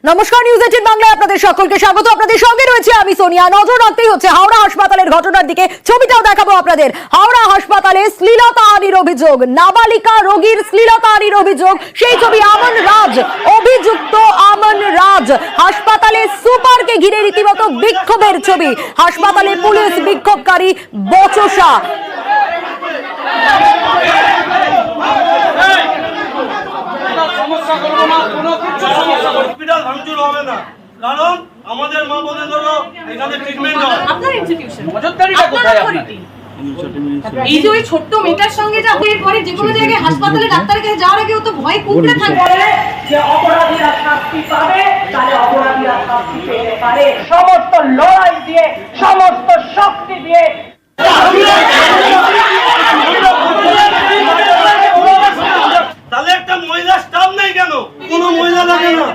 নমস্কার, নিউজ 18 বাংলায় আপনাদের সকলকে স্বাগত। আপনাদের সঙ্গে রয়েছে আমি সোনিয়া। নজর রাখতেই হচ্ছে হাওড়া হাসপাতালের ঘটনার দিকে। ছবিটাও দেখাবো আপনাদের। হাওড়া হাসপাতালে শ্লীলতাহানির অভিযোগ, নাবালিকা রোগীর শ্লীলতাহানির অভিযোগ। সেই ছবি আমন রাজ, অভিযুক্ত আমন রাজ। হাসপাতালে সুপারকে ঘিরে রীতিমতো বিক্ষোভের ছবি। হাসপাতালে পুলিশ বিক্ষোভকারী বচসা। হসপিটাল ভাঙচুর হবে না, কারণ আমাদের মা বোনেদেরও এখানে ট্রিটমেন্ট হয়। আপনার ইনস্টিটিউশন নজরদারিটা কোথায় আপনাদের? এই যে ওই ছোট্ট মেয়েটার সঙ্গে যা হয়ে পড়ে, যে কোনো জায়গায় হাসপাতালে ডাক্তারের কাছে যাওয়ার আগে ও তো ভয় কুঁকড়ে থাকে যে অপরাধীরা শাস্তি পাবে, তাহলে অপরাধীরা শাস্তি পেতে পারে। সমস্ত লড়াই দিয়ে, সমস্ত শক্তি দিয়ে তাহলে একটা মহিলা স্টাফ নেই কেন? কোনো মহিলা লাগে না।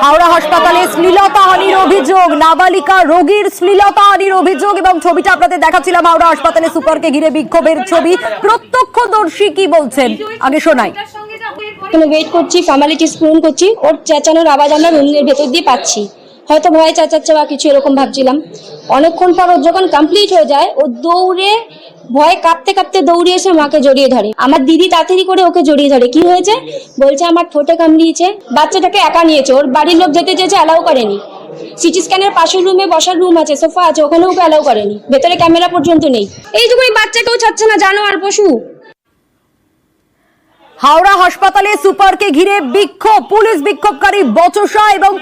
হাওড়া হাসপাতালে শ্লীলতাহানির অভিযোগ, নাবালিকা রোগীর শ্লীলতাহানির অভিযোগ এবং ছবিটা আপনাদের দেখাচ্ছিলাম। হাওড়া হাসপাতালে সুপারকে ঘিরে বিক্ষোভের ছবি। প্রত্যক্ষদর্শী কি বলছেন আগে শোনাই। ওয়েট করছি, ফর্মালিটিস পূরণ করছি, ওর চেঁচানোর আওয়াজ আমরা রুমের ভেতর দিয়ে পাচ্ছি। হয়তো ভয়ে চেঁচাচ্ছে বা কিছু এরকম ভাবছিলাম। অনেকক্ষণ পর ওর যখন কমপ্লিট হয়ে যায়, ও দৌড়ে ভয়ে কাঁপতে কাঁপতে দৌড়ে এসে মাকে জড়িয়ে ধরে। আমার দিদি তাড়াতাড়ি করে ওকে জড়িয়ে ধরে। কি হয়েছে বলছে, আমার ঠোঁটে কামড়িয়েছে। বাচ্চাটাকে একা নিয়েছে, ওর বাড়ির লোক যেতে চেয়েছে, অ্যালাউ করেনি। সিটি স্ক্যানের পাশের রুমে বসার রুম আছে, সোফা আছে, ওখানেও ওকে অ্যালাউ করেনি। ভেতরে ক্যামেরা পর্যন্ত নেই। এইটুকুনি বাচ্চাকেও ছাড়ছে না, জানো আর পশু। হাওড়া হাসপাতালে সুপারকে ঘিরে বিক্ষোভ, পুলিশ বিক্ষোভকারী বচসা এবং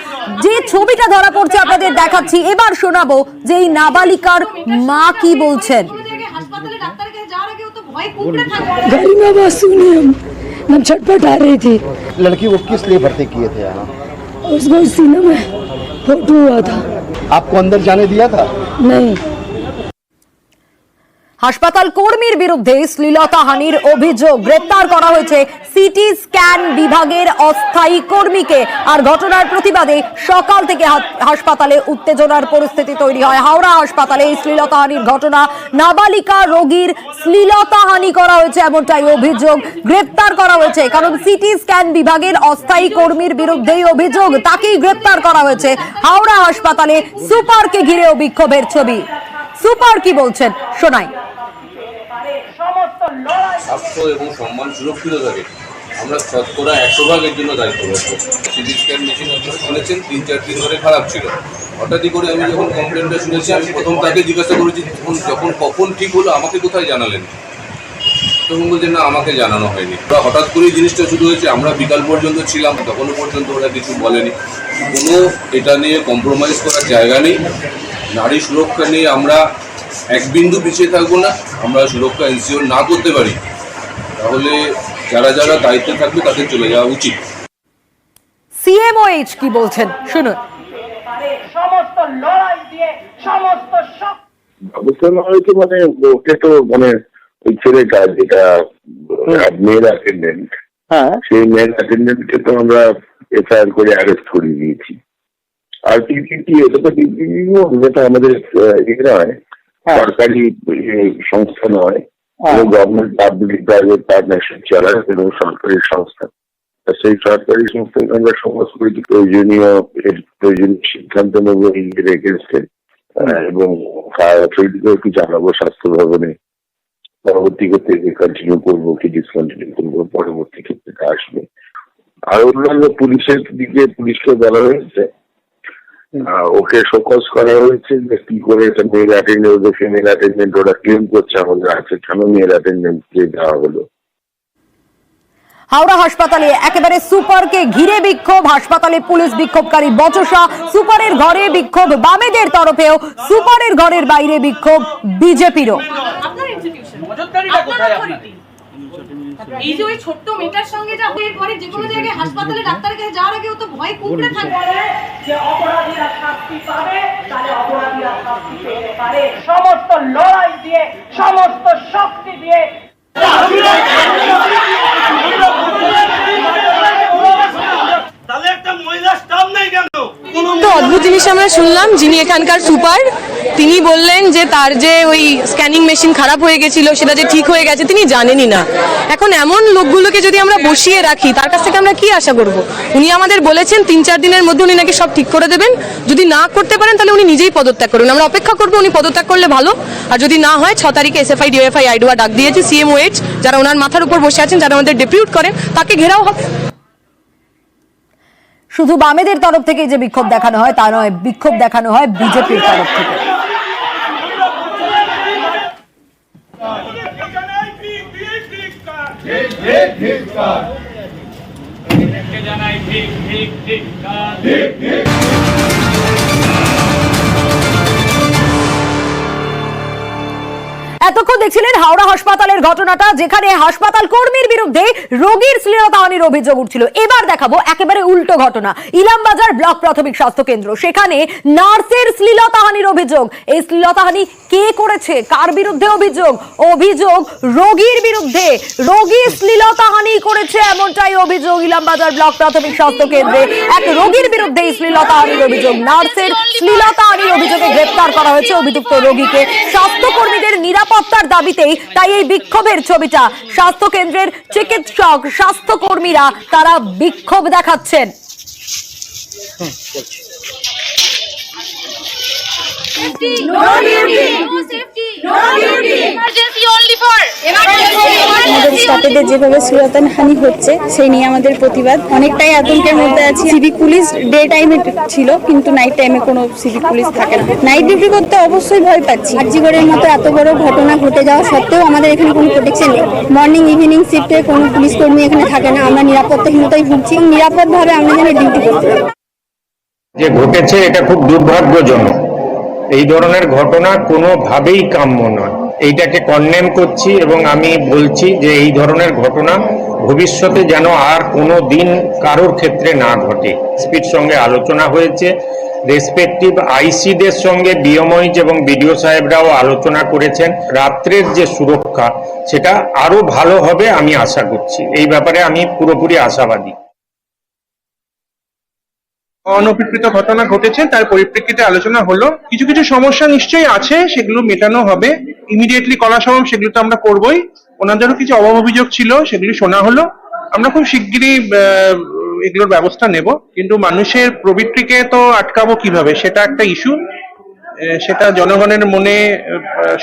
যে ছবিটা ধরা পড়ছে আপনাদের দেখাচ্ছি। এবার শোনাবো যে এই নাবালিকার মা কি বলছেন। হাসপাতালে ডাক্তারের কাছে যাওয়ার আগে ও তো ভয় কুঁকড়ে থাকে। गाड़ी में आवाज सुनी, हम छटपटा रही थी। लड़की को किस लिए भर्ती किए थे यहाँ? उसको सीने में फोटो हुआ था। आपको अंदर जाने दिया था? नहीं। হাসপাতাল কর্মীর বিরুদ্ধে শ্লীলতাহানির অভিযোগ, গ্রেপ্তার করা হয়েছে সিটি স্ক্যান বিভাগের অস্থায়ী কর্মীকে। আর ঘটনার প্রতিবাদে সকাল থেকে হাসপাতালে উত্তেজনার পরিস্থিতি তৈরি হয়। হাওড়া হাসপাতালে এই শ্লীলতাহানির ঘটনা, নাবালিকা রোগীর শ্লীলতাহানি করা হয়েছে এমনটাই অভিযোগ। গ্রেপ্তার করা হয়েছে কারণ সিটি স্ক্যান বিভাগের অস্থায়ী কর্মীর বিরুদ্ধেই অভিযোগ, তাকেই গ্রেপ্তার করা হয়েছে। হাওড়া হাসপাতালে সুপারকে ঘিরেও বিক্ষোভের ছবি। সুপার কি বলছেন শোনাই। স্বাস্থ্য এবং সম্মান সুরক্ষিত থাকে, আমরা শতকরা 100% জন্য দায়িত্ববদ্ধ। সিটি স্ক্যান মেশিন আপনারা শুনেছেন 3-4 দিন ধরে খারাপ ছিল। হঠাৎই করে আমি যখন কমপ্লেনটা শুনেছি, আমি প্রথম তাকে জিজ্ঞাসা করেছি কখন ঠিক হলো, আমাকে কোথায় জানালেন? তখন বলছেন না, আমাকে জানানো হয়নি। ওরা হঠাৎ করেই জিনিসটা শুরু হয়েছে। আমরা বিকাল পর্যন্ত ছিলাম, তখনও পর্যন্ত ওরা কিছু বলেনি। কোনো এটা নিয়ে কম্প্রোমাইজ করার জায়গা নেই। নারী সুরক্ষা নিয়ে আমরা এক বিন্দু পিছিয়ে থাকবো না। আমরা সুরক্ষা এনশিওর না করতে পারি, তাহলে যারা যারা দায়িত্বে থাকবে তাদের চলে যাওয়া উচিত। সিএমওএইচ কি বলছেন শুনুন। সমস্ত লড়াই দিয়ে, সমস্ত ব্যবস্থা না হয়েছে মানে ওকে তো মানে ওই ছেলেটা যেটা মেল অ্যাটেন্ডেন্ট, সেই মেল অ্যাটেন্ডেন্টকে তো আমরা এফআইআর করে অ্যারেস্ট করে দিয়েছি। আর টিপিপি, এটা তো টিপিপি যেটা আমাদের নয়, সরকারি সংস্থা নয়, গভর্নমেন্ট পাবলিক প্রাইভেট পার্টনারশিপ চালায় এবং সরকারি সংস্থা। সেই সরকারি সংস্থাকে আমরা সমস্ত প্রয়োজনীয় সিদ্ধান্ত নেব এর এগেনস্টে এবং একটু জানাবো স্বাস্থ্য ভবনে। পরবর্তী ক্ষেত্রে কন্টিনিউ করবো কি ডিসকন্টিনিউ করবো, পরবর্তী ক্ষেত্রে আসবে। আর অন্যান্য পুলিশের দিকে পুলিশকে বলা হয়েছে, ওকে শোকজ করা হয়েছে যে কি করে এটা মেল অ্যাটেন্ডেন্ট, ফিমেল অ্যাটেন্ডেন্ট ওরা ক্লেম করছে আমাদের আছে, কেন মেল অ্যাটেন্ডেন্টকে দেওয়া হলো। হাওড়া হাসপাতালে একেবারে সুপারকে ঘিরে বিক্ষোভ, হাসপাতালে পুলিশ বিক্ষোভকারী বচসা। সুপারের ঘরে বিক্ষোভ বামেদের তরফেও, সুপারের ঘরের বাইরে বিক্ষোভ বিজেপিরও। আপনার ইনস্টিটিউশন নজরদারিটা কোথায় আপনাদের? এই যে ওই ছোট্ট মেয়েটার সঙ্গে যা হয়ে পড়ে, যে কোনো জায়গায় হাসপাতালে ডাক্তারের কাছে যাওয়ার আগে ও তো ভয় কুঁকড়ে থাকে যে অপরাধীরা শাস্তি পাবে, তাহলে অপরাধীরা শাস্তি পেতে পারে। সমস্ত লড়াই দিয়ে, সমস্ত শক্তি দিয়ে তাহলে একটা মহিলা স্টাফ নেই কেন? তো অদ্ভুত জিনিস আমরা শুনলাম, যিনি এখানকার সুপার তিনি বললেন যে তার যে ওই স্ক্যানিং মেশিন খারাপ হয়ে গেছিল সেটা যে ঠিক হয়ে গেছে তিনি জানেনই না। এখন এমন লোকগুলোকে যদি আমরা বসিয়ে রাখি তার কাছ থেকে আমরা কি আশা করব? উনি আমাদের বলেছেন 3-4 দিনের মধ্যে উনি নাকি সব ঠিক করে দেবেন। যদি না করতে পারেন তাহলে উনি নিজেই পদত্যাগ করুন, আমরা অপেক্ষা করবো উনি পদত্যাগ করলে ভালো। আর যদি না হয় 6 তারিখে SFI DFI আইডোয়া ডাক দিয়েছে, CMOH যারা ওনার মাথার উপর বসে আছেন, যারা আমাদের ডেপিউট করেন, তাকে ঘেরাও হবে। শুধু বামেদের তরফ থেকে যে বিক্ষোভ দেখানো হয় তা নয়, বিক্ষোভ দেখানো হয় বিজেপির তরফ থেকে। এতক্ষণ দেখছিলেন হাওড়া হাসপাতালের ঘটনাটা, যেখানে হাসপাতাল কর্মীর বিরুদ্ধে রোগীর শ্লীলতাহানির অভিযোগ উঠছিল। এবার দেখাবো একেবারে উল্টো ঘটনা। ইলামবাজার ব্লক প্রাথমিক স্বাস্থ্য কেন্দ্র, সেখানে নার্সের শ্লীলতাহানির অভিযোগ। এই শ্লীলতাহানি কে করেছে, কার বিরুদ্ধে অভিযোগ? অভিযোগ রোগীর বিরুদ্ধে। রোগী শ্লীলতাহানি করেছে এমনটাই অভিযোগ ইলামবাজার ব্লক প্রাথমিক স্বাস্থ্য কেন্দ্রে। এক রোগীর বিরুদ্ধে শ্লীলতাহানির অভিযোগ। নার্সের শ্লীলতাহানির অভিযোগে গ্রেপ্তার করা হয়েছে অভিযুক্ত রোগীকে। স্বাস্থ্যকর্মীদের নিরাপত্তার দাবিতেই তাই এই বিক্ষোভের ছবিটা। স্বাস্থ্য কেন্দ্রের চিকিৎসক, স্বাস্থ্যকর্মীরা তারা বিক্ষোভ দেখাচ্ছেন। আমাদের স্টাফেদের যেভাবে শ্লীলতাহানি হচ্ছে সেই নিয়ে আমাদের প্রতিবাদ। অনেকটাই আতঙ্কের মধ্যে আছি। সিভিক পুলিশ ডে টাইমে ছিল, কিন্তু নাইট টাইমে কোনো সিভিক পুলিশ থাকে না। নাইট ডিউটি করতে অবশ্যই ভয় পাচ্ছি। আরজিগড়ের মতো এত বড় ঘটনা ঘটে যাওয়া সত্ত্বেও আমাদের এখানে কোনো প্রোটেকশন নেই। মর্নিং ইভিনিং শিফটে কোনো পুলিশ কর্মী এখানে থাকে না। আমরা নিরাপত্তাহীনতায় ভুগছি। নিরাপদভাবে আমরা যেন ডিউটি করতে পারি। যে ঘটেছে এটা খুব দুর্ভাগ্যজনক। এই ধরনের ঘটনা কোনোভাবেই কাম্য নয়। এইটাকে কন্ডেম করছি এবং আমি বলছি যে এই ধরনের ঘটনা ভবিষ্যতে যেন আর কোনো দিন কারোর ক্ষেত্রে না ঘটে। স্পিড সঙ্গে আলোচনা হয়েছে, রেসপেক্টিভ আইসিদের সঙ্গে বিএমওইচ এবং বিডিও সাহেবরাও আলোচনা করেছেন। রাত্রের যে সুরক্ষা সেটা আরো ভালো হবে আমি আশা করছি। এই ব্যাপারে আমি পুরোপুরি আশাবাদী। অনভিপ্রেত ঘটনা ঘটেছে, তার পরিপ্রেক্ষিতে আলোচনা হলো। কিছু কিছু সমস্যা নিশ্চয়ই আছে, সেগুলো মেটানো হবে। ইমিডিয়েটলি করা সম্ভব সেগুলো তো আমরা করবোই। ওনাদেরও কিছু অভিযোগ ছিল, সেগুলি শোনা হলো। আমরা খুব শিগগিরই এগুলোর ব্যবস্থা নেব। কিন্তু মানুষের প্রবৃত্তিকে তো আটকাবো কিভাবে, সেটা একটা ইস্যু। সেটা জনগণের মনে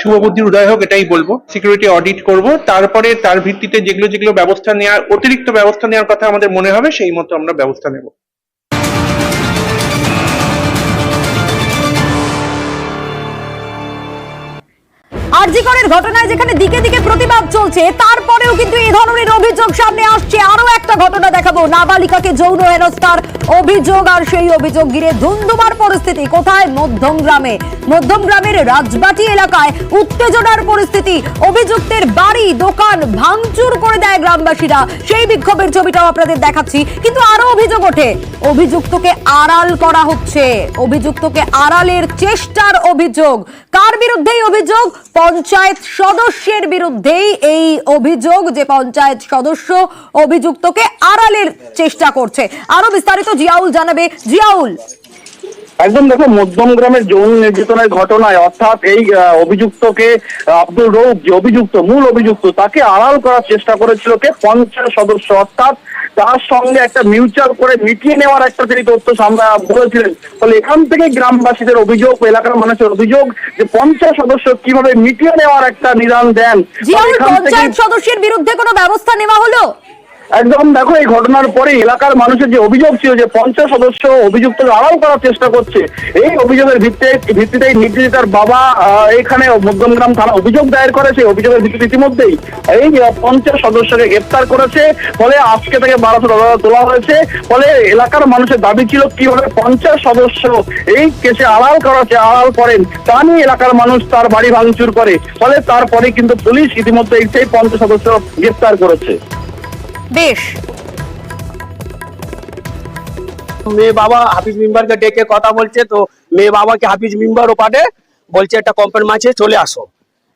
শুভবুদ্ধির উদয় হোক, এটাই বলবো। সিকিউরিটি অডিট করব, তারপরে তার ভিত্তিতে যেগুলো যেগুলো ব্যবস্থা নেওয়ার, অতিরিক্ত ব্যবস্থা নেওয়ার কথা আমাদের মনে হবে, সেই মতো আমরা ব্যবস্থা নেব। আরজিকরের ঘটনায় যেখানে দিকে দিকে প্রতিবাদ চলছে, তারপরেও কিন্তু এই ধরনের অভিযোগ সামনে আসছে। আরো একটা ঘটনা দেখাবো, নাবালিকাকে যৌন হেনস্থার অভিযোগ, আর সেই অভিযোগ ঘিরে ধুন্ধুমার পরিস্থিতি। কোথায়? মধ্যমগ্রামে। মধ্যমগ্রামের রাজবাটি এলাকায় উত্তেজনার পরিস্থিতি। অভিযুক্তের বাড়ি দোকান ভাঙচুর করে দেয় গ্রামবাসীরা। সেই বিক্ষোভের ছবিটাও আপনাদের দেখাচ্ছি। কিন্তু আরো অভিযোগ ওঠে, অভিযুক্তকে আড়াল করা হচ্ছে। অভিযুক্তকে আড়ালের চেষ্টার অভিযোগ। কার বিরুদ্ধে অভিযোগ? পঞ্চায়েত সদস্যের বিরুদ্ধেই এই অভিযোগ, যে পঞ্চায়েত সদস্য অভিযুক্তকে আড়ালের চেষ্টা করছে। আরো বিস্তারিত জিয়াউল জানাবে। জিয়াউল, একদম দেখো, মধ্যমগ্রামের যৌন নির্যাতনের ঘটনায় অর্থাৎ এই অভিযুক্তকে আব্দুল রৌফ, যে অভিযুক্ত, মূল অভিযুক্ত, তাকে আড়াল করার চেষ্টা করেছিল কে? পঞ্চায়েত সদস্য। অর্থাৎ তার সঙ্গে একটা মিউচুয়াল করে মিটিয়ে নেওয়ার একটা তিনি তথ্য সামনে বলেছিলেন। ফলে এখান থেকে গ্রামবাসীদের অভিযোগ, এলাকার মানুষের অভিযোগ যে পঞ্চায়েত সদস্য কিভাবে মিটিয়ে নেওয়ার একটা নিদান দেন। জিয়াউল, পঞ্চায়েত সদস্যের বিরুদ্ধে কোনো ব্যবস্থা নেওয়া হলো? একদম দেখো, এই ঘটনার পরে এলাকার মানুষের যে অভিযোগ ছিল যে পঞ্চায়েত সদস্য অভিযুক্তকে আড়াল করার চেষ্টা করছে, এই অভিযোগের ভিত্তিতে নির্যাতিতার বাবা এখানে মধ্যমগ্রাম থানা অভিযোগ দায়ের করেছে। অভিযোগের ভিত্তিতে ইতিমধ্যেই এই পঞ্চায়েত সদস্যকে গ্রেপ্তার করেছে। ফলে আজকে থেকে 1200 টাকা তোলা হয়েছে। ফলে এলাকার মানুষের দাবি ছিল কিভাবে পঞ্চায়েত সদস্য এই কেসে আড়াল করেন, তা নিয়ে এলাকার মানুষ তার বাড়ি ভাঙচুর করে। ফলে তারপরে কিন্তু পুলিশ ইতিমধ্যে সেই পঞ্চায়েত সদস্য গ্রেপ্তার করেছে। বেশ, মেয়ে বাবা হাফিজ মেম্বারকে ডেকে কথা বলছে, তো মেয়ে বাবাকে হাফিজ মেম্বারও পাঠে বলছে একটা কম্প্রোমাইজে চলে আসো।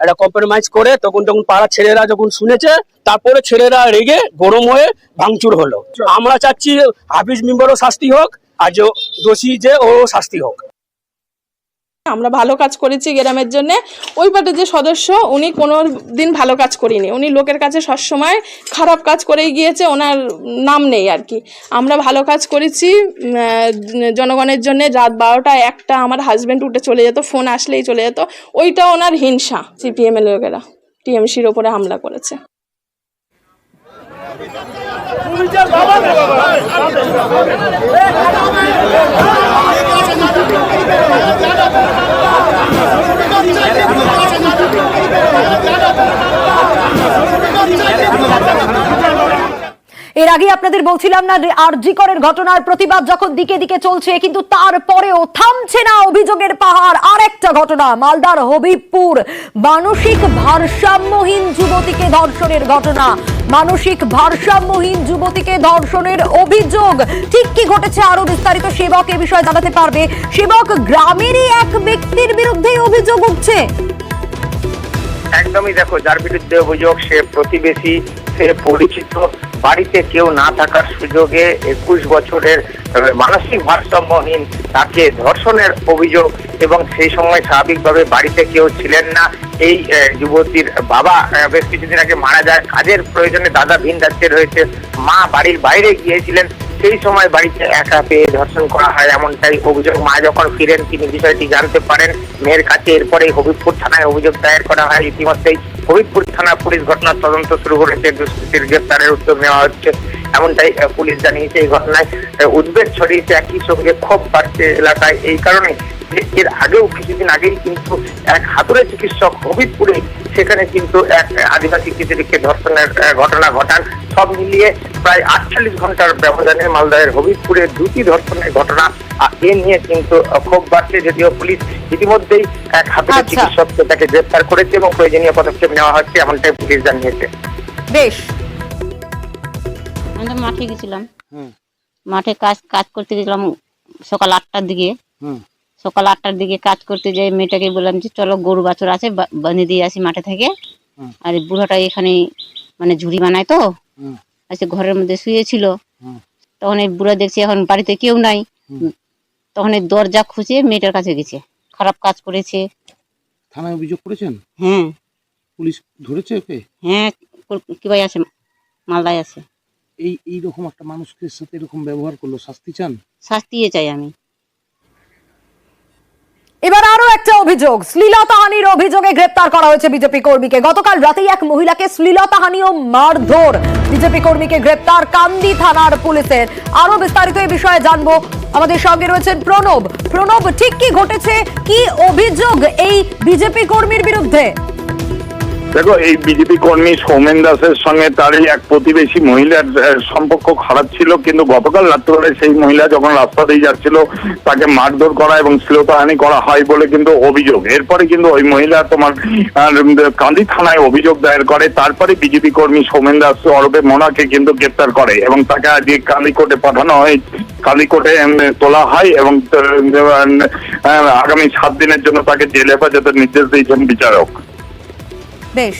একটা কম্প্রোমাইজ করে তখন পাড়ার ছেলেরা যখন শুনেছে, তারপরে ছেলেরা রেগে গরম হয়ে ভাঙচুর হলো। আমরা চাচ্ছি হাফিজ মেম্বারও শাস্তি হোক, আর যে দোষী যে ও শাস্তি হোক। আমরা ভালো কাজ করেছি গ্রামের জন্য। ওই পার্টির যে সদস্য উনি কোনো দিন ভালো কাজ করিনি, উনি লোকের কাছে সবসময় খারাপ কাজ করেই গিয়েছে, ওনার নাম নেই আর কি। আমরা ভালো কাজ করেছি জনগণের জন্য। রাত 12টা 1টা আমার হাজব্যান্ড উঠে চলে যেত, ফোন আসলেই চলে যেত। ওইটা ওনার হিংসা। সিপিএমের লোকেরা টিএমসির ওপরে হামলা করেছে। এর আগে আপনাদের বলছিলাম না যে আরজি করের ঘটনার প্রতিবাদ যখন দিকে দিকে চলছে, কিন্তু তারপরেও থামছে না অভিযোগের পাহাড়। আরেকটা ঘটনা মালদার হবিবপুর, মানসিক ভারসাম্যহীন যুবতীকে ধর্ষণের ঘটনা। মানসিক ভারসাম্যহীন যুবতীকে ধর্ষণের অভিযোগ। ঠিক কি ঘটেছে আরো বিস্তারিত সেবক এ বিষয়ে জানাতে পারবে। সেবক, গ্রামেরই এক ব্যক্তির বিরুদ্ধে অভিযোগ উঠছে। একদমই, দেখো যার বিরুদ্ধে অভিযোগ সে প্রতিবেশী, সে পরিচিত, বাড়িতে কেউ না থাকার সুযোগে 21 বছরের মানসিক ভারসাম্যহীন তাকে ধর্ষণের অভিযোগ, এবং সেই সময় স্বাভাবিকভাবে বাড়িতে কেউ ছিলেন না। এই যুবতীর বাবা বেশ কিছুদিন আগে মারা যায়, কাজের প্রয়োজনে দাদা ভিন রাজ্যে রয়েছে, মা বাড়ির বাইরে গিয়েছিলেন, সেই সময় বাড়িতে একা পেয়ে ধর্ষণ করা হয় এমনটাই অভিযোগ। মা যখন ফিরেন তিনি বিষয়টি জানতে পারেন মেয়ের কাছে, এরপরে হবিবপুর থানায় অভিযোগ দায়ের করা হয়। ইতিমধ্যেই হবিবপুর থানা পুলিশ ঘটনার তদন্ত শুরু করেছে, দুষ্কৃতীর গ্রেপ্তারের উদ্যোগ নেওয়া হচ্ছে এমনটাই পুলিশ জানিয়েছে। এই ঘটনায় উদ্বেগ ছড়িয়েছে, একই সঙ্গে ক্ষোভ বাড়ছে এলাকায়। এই কারণে এর আগেও কিছুদিন আগেই কিন্তু এক হাতুড়ে চিকিৎসক হবিবপুরে, সেখানে কিন্তু এক আদিবাসী কিশোরীকে ধর্ষণের ঘটনা ঘটান। সব মিলিয়ে প্রায় 48 ঘন্টার ব্যবধানে মালদার হবিবপুরে 2টি ধর্ষণের ঘটনা। এ নিয়ে কিন্তু ক্ষোভ বাড়ছে, যদিও পুলিশ ইতিমধ্যেই এক হাতুড়ে চিকিৎসককে তাকে গ্রেপ্তার করেছে এবং প্রয়োজনীয় পদক্ষেপ নেওয়া হচ্ছে এমনটাই পুলিশ জানিয়েছে। বেশ, আমরা মাঠে গেছিলাম, মাঠে কাজ করতে গেছিলাম সকাল 8টার দিকে। সকাল 8টার দিকে কাজ করতে যাই, মেয়েটাকে বললাম যে চলো গরু বাছুর আছে বানিয়ে দিয়ে আসি মাঠে থেকে। আর বুড়াটা এখানে মানে ঝুড়ি বানায় তো, আজকে ঘরের মধ্যে শুয়েছিল। তখন এই বুড়া দেখছি এখন বাড়িতে কেউ নাই, তখন এই দরজা খুঁজে মেয়েটার কাছে গেছে, খারাপ কাজ করেছে। থানায় অভিযোগ করেছেন? হ্যাঁ। পুলিশ ধরেছে ওকে? হ্যাঁ, কি ভাই আছে, মালদায় আছে। এইরকম একটা মানুষকে সাথে এরকম ব্যবহার করলো, শাস্তি চান? শাস্তিয়ে চাই আমি। এবার আরো একটা অভিযোগ, শ্লীলতাহানির অভিযোগে গ্রেপ্তার করা হয়েছে বিজেপি কর্মীকে। গতকাল রাতেই এক মহিলাকে শ্লীলতাহানি ও মারধর, বিজেপি কর্মীকে গ্রেপ্তার কান্দি থানার পুলিশের। আরো বিস্তারিত এই বিষয়ে জানবো, আমাদের সঙ্গে রয়েছেন প্রণব। প্রণব, ঠিক কি ঘটেছে, কি অভিযোগ এই বিজেপি কর্মীর বিরুদ্ধে? দেখো, এই বিজেপি কর্মী সৌমেন দাসের সঙ্গে তারই এক প্রতিবেশী মহিলার সম্পর্ক খারাপ ছিল, কিন্তু গতকাল রাত্রে সেই মহিলা যখন রাস্তা দিয়ে যাচ্ছিল তাকে মারধর করা এবং শ্লীলতাহানি করা হয় বলে কিন্তু অভিযোগ। এরপরে কিন্তু ওই মহিলা তোমার কান্দি থানায় অভিযোগ দায়ের করে। তারপরে বিজেপি কর্মী সৌমেন দাস অরবে মোনাকে কিন্তু গ্রেপ্তার করে এবং তাকে আজকে কালিকোটে পাঠানো হয়, কালিকোটে তোলা হয় এবং আগামী 7 দিনের জন্য তাকে জেলে হেফাজতের নির্দেশ দিয়েছেন বিচারক। বেশ।